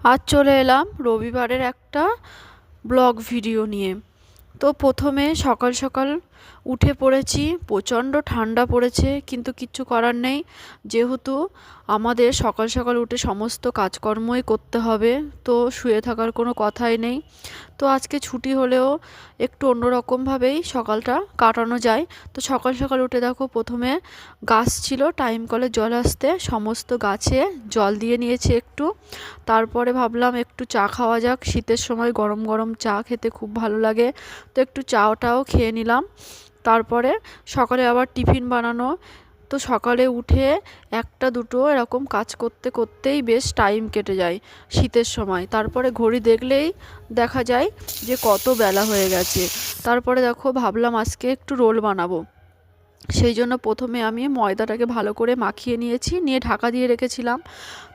আজ চলে এলাম রবিবারের একটা ব্লগ ভিডিও নিয়ে। তো প্রথমে সকাল সকাল উঠে পড়েছি, প্রচণ্ড ঠান্ডা পড়েছে, কিন্তু কিচ্ছু করার নেই, যেহেতু আমাদের সকাল সকাল উঠে সমস্ত কাজকর্মই করতে হবে, তো শুয়ে থাকার কোনো কথাই নেই। তো আজকে ছুটি হলেও একটু অন্যরকমভাবেই সকালটা কাটানো যায়। তো সকাল সকাল উঠে দেখো, প্রথমে গাছ ছিল টাইম কলে জল আসতে, সমস্ত গাছে জল দিয়ে নিয়েছি একটু। তারপরে ভাবলাম একটু চা খাওয়া যাক, শীতের সময় গরম গরম চা খেতে খুব ভালো লাগে, তো একটু চাটাও খেয়ে নিলাম। তারপরে সকালে আবার টিফিন বানানো, তো সকালে উঠে একটা দুটো এরকম কাজ করতে করতেই বেশ টাইম কেটে যায় শীতের সময়। তারপরে ঘড়ি দেখলেই দেখা যায় যে কত বেলা হয়ে গেছে। তারপরে দেখো, ভাবলাম আজকে একটু রোল বানাবো। সেই জন্য প্রথমে আমি ময়দাটাকে ভালো করে মাখিয়ে নিয়েছি, নিয়ে ঢাকা দিয়ে রেখেছিলাম।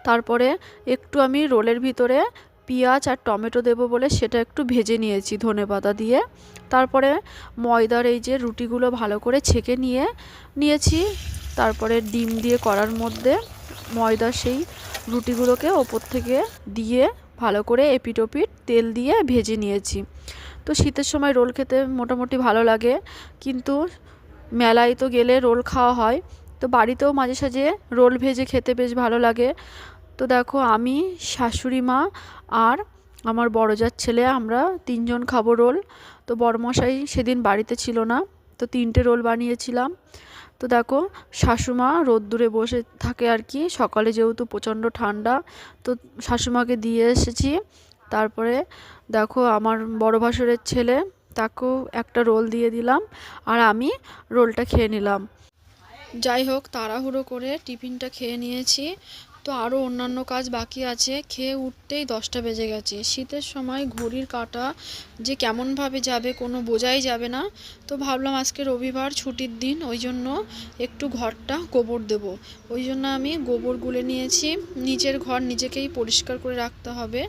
তারপরে একটু আমি রোলের ভিতরে পেঁয়াজ আর টমেটো দেবো বলে সেটা একটু ভেজে নিয়েছি ধনেপাতা দিয়ে। তারপরে ময়দার এই যে রুটিগুলো ভালো করে ছেঁকে নিয়েছি। তারপরে ডিম দিয়ে কড়ার মধ্যে ময়দার সেই রুটিগুলোকে ওপর থেকে দিয়ে ভালো করে এপিট ওপিট তেল দিয়ে ভেজে নিয়েছি। তো শীতের সময় রোল খেতে মোটামুটি ভালো লাগে, কিন্তু মেলায় তো গেলে রোল খাওয়া হয়, তো বাড়িতেও মাঝে সাঝে রোল ভেজে খেতে বেশ ভালো লাগে। তো দেখো, আমি, শাশুড়ি মা আর আমার বড়জার ছেলে, আমরা তিনজন খাবো রোল। তো বড়মশাই সেদিন বাড়িতে ছিল না, তো 3টে রোল বানিয়েছিলাম। তো দেখো, শাশুমা রোদ্দুরে বসে থাকে আর কি, সকালে যেহেতু প্রচণ্ড ঠান্ডা, তো শাশুমাকে দিয়ে এসেছি। তারপরে দেখো, আমার বড় ভাসুরের ছেলে, তাকেও একটা রোল দিয়ে দিলাম, আর আমি রোলটা খেয়ে নিলাম। যাই হোক, তাড়াহুড়ো করে টিফিনটা খেয়ে নিয়েছি। তো আরও অন্যান্য কাজ বাকি আছে, খেয়ে উঠতেই 10টা বেজে গেছে। শীতের সময় ঘড়ির কাঁটা যে কেমনভাবে যাবে কোনো বোঝাই যাবে না। তো ভাবলাম আজকে রবিবার, ছুটির দিন, ওই জন্য একটু ঘরটা গোবর দেব। ওই জন্য আমি গোবর গুলে নিয়েছি। নিজের ঘর নিজেকেই পরিষ্কার করে রাখতে হবে,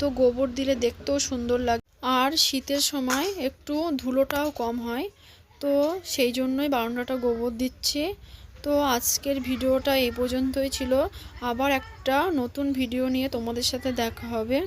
তো গোবর দিলে দেখতেও সুন্দর লাগে, আর শীতের সময় একটু ধুলোটাও কম হয়। তো সেই জন্যই বারান্দাটা গোবর দিচ্ছি। তো আজকের ভিডিওটা এই পর্যন্তই ছিল। আবার একটা নতুন ভিডিও নিয়ে তোমাদের সাথে দেখা হবে।